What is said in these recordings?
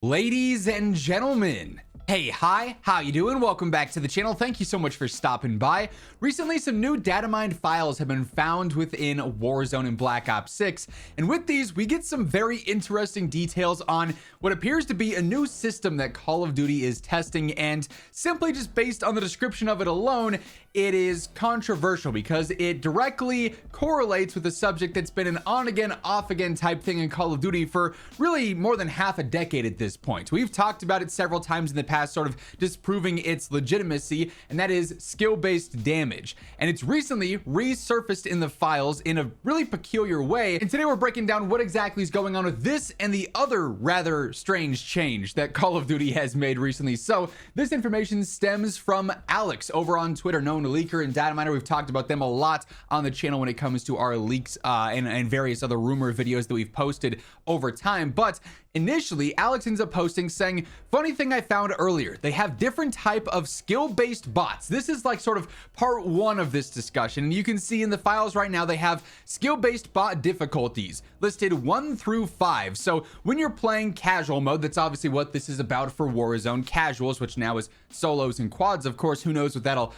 Ladies and gentlemen, hey, hi, how you doing? Welcome back to the channel. Thank you so much for stopping by. Recently, some new data mined files have been found within Warzone and Black Ops 6, and with these, we get some very interesting details on what appears to be a new system that Call of Duty is testing, and simply just based on the description of it alone, it is controversial because it directly correlates with a subject that's been an on-again, off-again type thing in Call of Duty for really more than half a decade at this point. We've talked about it several times in the past, sort of disproving its legitimacy, and that is skill-based damage. And it's recently resurfaced in the files in a really peculiar way. And today we're breaking down what exactly is going on with this and the other rather strange change that Call of Duty has made recently. So this information stems from Alex over on Twitter, known leaker and data miner. We've talked about them a lot on the channel when it comes to our leaks and various other rumor videos that we've posted over time. But initially, Alex ends up posting saying, funny thing I found earlier, they have different type of skill-based bots. This is like sort of part one of this discussion. And you can see in the files right now, they have skill-based bot difficulties listed 1 through 5. So when you're playing casual mode, that's obviously what this is about for Warzone casuals, which now is solos and quads. Of course, who knows what that'll,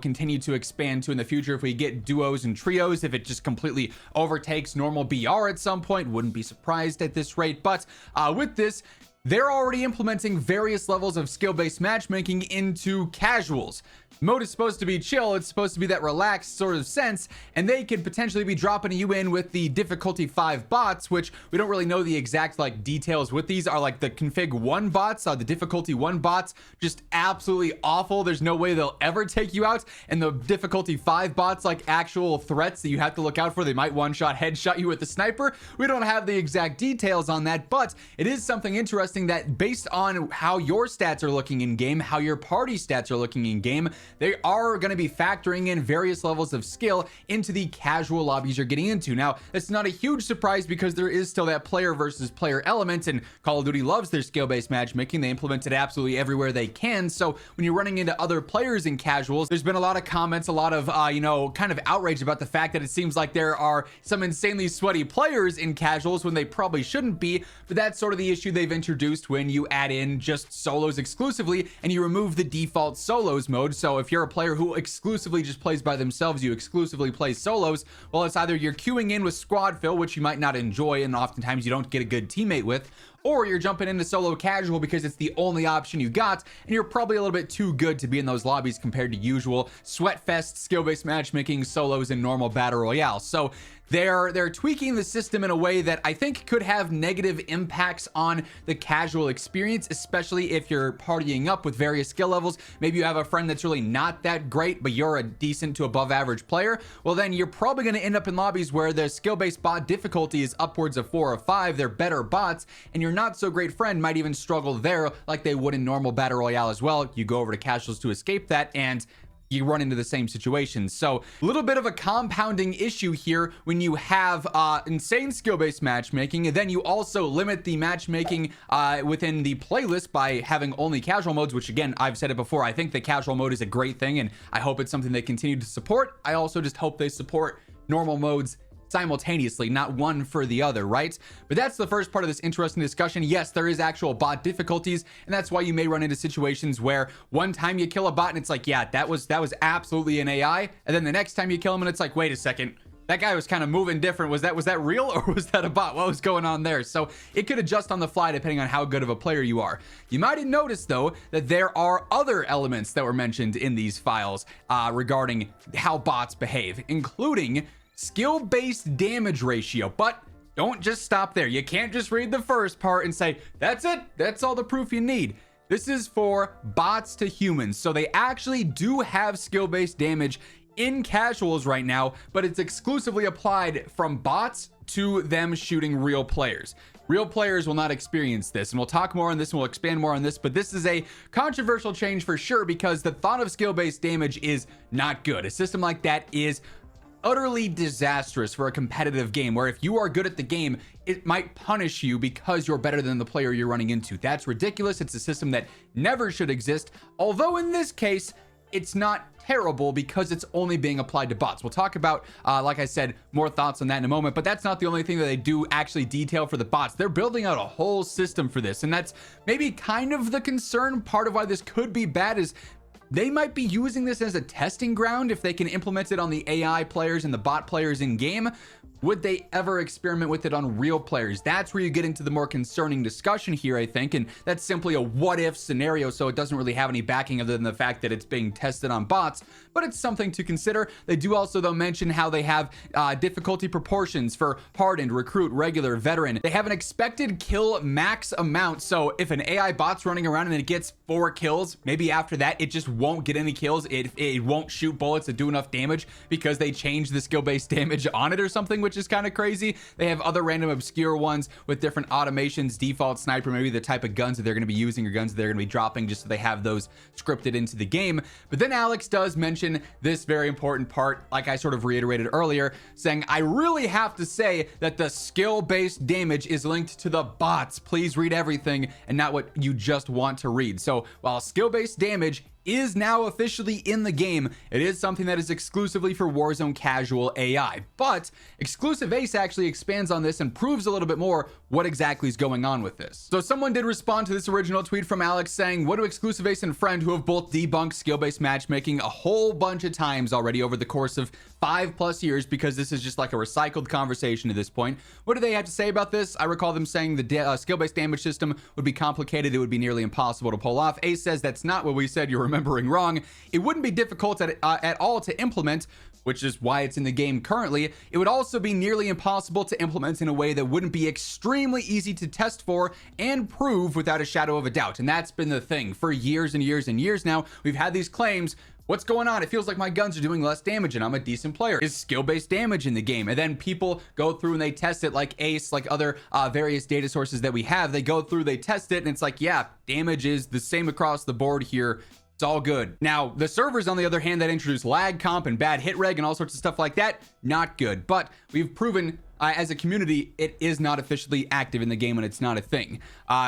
continue to expand to in the future if we get duos and trios, if it just completely overtakes normal BR at some point. Wouldn't be surprised at this rate. But with this, they're already implementing various levels of skill-based matchmaking into casuals. Mode is supposed to be chill, it's supposed to be that relaxed sort of sense, and they could potentially be dropping you in with the difficulty 5 bots, which we don't really know the exact details with. These are like the config 1 bots, the difficulty 1 bots, just absolutely awful. There's no way they'll ever take you out, and the difficulty 5 bots, like actual threats that you have to look out for. They might one-shot headshot you with the sniper. We don't have the exact details on that, but it is something interesting that based on how your stats are looking in game, how your party stats are looking in game, they are going to be factoring in various levels of skill into the casual lobbies you're getting into. Now, it's not a huge surprise because there is still that player versus player element, and Call of Duty loves their skill-based matchmaking. They implement it absolutely everywhere they can. So when you're running into other players in casuals, there's been a lot of comments, a lot of, kind of outrage about the fact that it seems like there are some insanely sweaty players in casuals when they probably shouldn't be. But that's sort of the issue they've introduced when you add in just solos exclusively and you remove the default solos mode. So if you're a player who exclusively just plays by themselves, you exclusively play solos, well, it's either you're queuing in with squad fill, which you might not enjoy and oftentimes you don't get a good teammate with, or you're jumping into solo casual because it's the only option you got, and you're probably a little bit too good to be in those lobbies compared to usual sweatfest, skill-based matchmaking, solos, and normal battle royale. So they're tweaking the system in a way that I think could have negative impacts on the casual experience, especially if you're partying up with various skill levels. Maybe you have a friend that's really not that great, but you're a decent to above average player. Well, then you're probably going to end up in lobbies where the skill-based bot difficulty is upwards of 4 or 5. They're better bots, and your not so great friend might even struggle there like they would in normal battle royale as well. You go over to casuals to escape that, and you run into the same situation. So a little bit of a compounding issue here when you have insane skill-based matchmaking, and then you also limit the matchmaking within the playlist by having only casual modes, which again, I've said it before, I think the casual mode is a great thing, and I hope it's something they continue to support. I also just hope they support normal modes simultaneously, not one for the other, right? But that's the first part of this interesting discussion. Yes, there is actual bot difficulties, and that's why you may run into situations where one time you kill a bot and it's like, yeah, that was absolutely an AI, and then the next time you kill him and it's like, wait a second, that guy was kind of moving different. Was that real, or was that a bot? What was going on there? So it could adjust on the fly depending on how good of a player you are. You might have noticed though that there are other elements that were mentioned in these files regarding how bots behave, including skill-based damage ratio. But don't just stop there. You can't just read the first part and say, that's it, that's all the proof you need. This is for bots to humans. So they actually do have skill-based damage in casuals right now, but it's exclusively applied from bots to them shooting real players. Real players will not experience this, and we'll talk more on this and we'll expand more on this, but this is a controversial change for sure because the thought of skill-based damage is not good. A system like that is utterly disastrous for a competitive game, where if you are good at the game, it might punish you because you're better than the player you're running into. That's ridiculous. It's a system that never should exist. Although in this case, it's not terrible because it's only being applied to bots. We'll talk about, like I said, more thoughts on that in a moment, but that's not the only thing that they do actually detail for the bots. They're building out a whole system for this, and that's maybe kind of the concern. Part of why this could be bad is they might be using this as a testing ground. If they can implement it on the AI players and the bot players in game, would they ever experiment with it on real players? That's where you get into the more concerning discussion here, I think, and that's simply a what if scenario, so it doesn't really have any backing other than the fact that it's being tested on bots, but it's something to consider. They do also, though, mention how they have difficulty proportions for hardened, recruit, regular, veteran. They have an expected kill max amount, so if an AI bot's running around and it gets 4 kills, maybe after that it just won't get any kills. It won't shoot bullets that do enough damage because they changed the skill-based damage on it or something, which is kind of crazy. They have other random obscure ones with different automations, default sniper, maybe the type of guns that they're going to be using or guns that they're going to be dropping, just so they have those scripted into the game. But then Alex does mention this very important part, like I sort of reiterated earlier, saying, I really have to say that the skill-based damage is linked to the bots. Please read everything and not what you just want to read. So while skill-based damage is now officially in the game, it is something that is exclusively for Warzone casual AI. But Exclusive Ace actually expands on this and proves a little bit more what exactly is going on with this. So someone did respond to this original tweet from Alex saying, what do Exclusive Ace and Friend, who have both debunked skill-based matchmaking a whole bunch of times already over the course of 5+ years, because this is just like a recycled conversation at this point, what do they have to say about this? I recall them saying the skill-based damage system would be complicated, it would be nearly impossible to pull off. Ace says that's not what we said, you're remembering wrong. It wouldn't be difficult at all to implement, which is why it's in the game currently. It would also be nearly impossible to implement in a way that wouldn't be extremely easy to test for and prove without a shadow of a doubt. And that's been the thing for years and years and years now. We've had these claims. What's going on? It feels like my guns are doing less damage and I'm a decent player. Is skill-based damage in the game? And then people go through and they test it, like Ace, like other various data sources that we have. They go through, they test it, and it's like, yeah, damage is the same across the board here. It's all good. Now, the servers, on the other hand, that introduce lag comp and bad hit reg and all sorts of stuff like that, not good. But we've proven as a community, it is not officially active in the game and it's not a thing.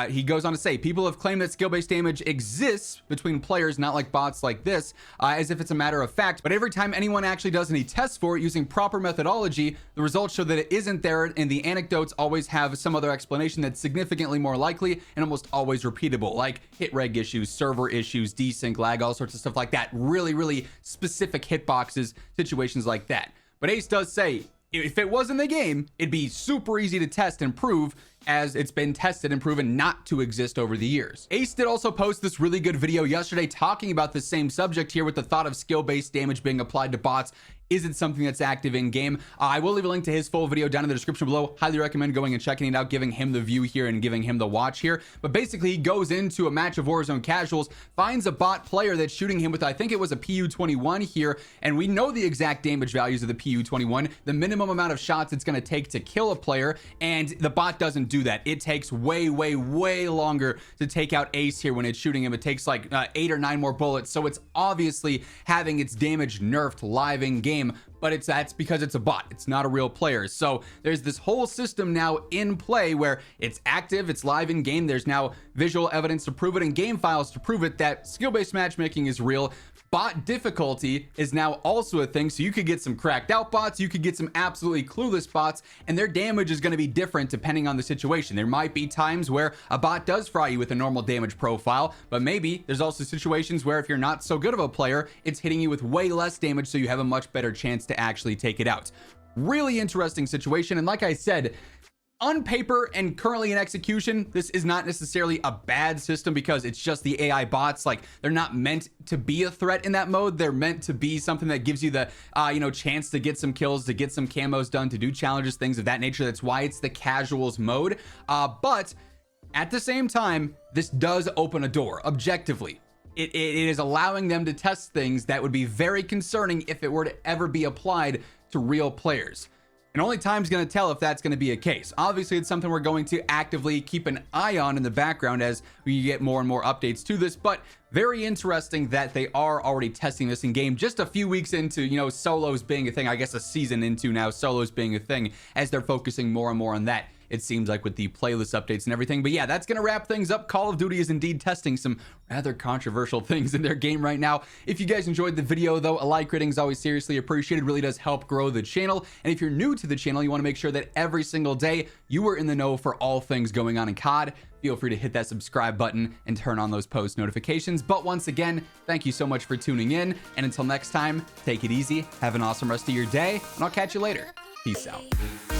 He goes on to say, people have claimed that skill-based damage exists between players, not like bots like this, as if it's a matter of fact. But every time anyone actually does any tests for it using proper methodology, the results show that it isn't there, and the anecdotes always have some other explanation that's significantly more likely and almost always repeatable, like hit reg issues, server issues, desync lag, all sorts of stuff like that. Really, really specific hitboxes, situations like that. But Ace does say, if it was in the game, it'd be super easy to test and prove, as it's been tested and proven not to exist over the years. Ace did also post this really good video yesterday talking about the same subject here, with the thought of skill-based damage being applied to bots. Is it something that's active in game? I will leave a link to his full video down in the description below. Highly recommend going and checking it out, giving him the view here and giving him the watch here. But basically, he goes into a match of Warzone casuals, finds a bot player that's shooting him with, I think it was a PU-21 here, and we know the exact damage values of the PU-21, the minimum amount of shots it's going to take to kill a player, and the bot doesn't do that. It takes way, way, way longer to take out Ace here when it's shooting him. It takes like 8 or 9 more bullets, so it's obviously having its damage nerfed live in game. But that's because it's a bot, it's not a real player. So there's this whole system now in play where it's active, it's live in game. There's now visual evidence to prove it and game files to prove it, that skill-based matchmaking is real. Bot difficulty is now also a thing, so you could get some cracked out bots, you could get some absolutely clueless bots, and their damage is going to be different depending on the situation. There might be times where a bot does fry you with a normal damage profile, but maybe there's also situations where if you're not so good of a player, it's hitting you with way less damage, so you have a much better chance to actually take it out. Really interesting situation, and like I said, on paper and currently in execution, this is not necessarily a bad system because it's just the AI bots. Like, they're not meant to be a threat in that mode. They're meant to be something that gives you the chance to get some kills, to get some camos done, to do challenges, things of that nature. That's why it's the casuals mode. But at the same time, this does open a door objectively. It is allowing them to test things that would be very concerning if it were to ever be applied to real players. And only time's going to tell if that's going to be a case. Obviously, it's something we're going to actively keep an eye on in the background as we get more and more updates to this. But very interesting that they are already testing this in game just a few weeks into, solos being a thing. I guess a season into now, solos being a thing, as they're focusing more and more on that it seems like, with the playlist updates and everything. But yeah, that's going to wrap things up. Call of Duty is indeed testing some rather controversial things in their game right now. If you guys enjoyed the video, though, a like rating is always seriously appreciated. Really does help grow the channel. And if you're new to the channel, you want to make sure that every single day you are in the know for all things going on in COD. Feel free to hit that subscribe button and turn on those post notifications. But once again, thank you so much for tuning in. And until next time, take it easy, have an awesome rest of your day, and I'll catch you later. Peace out.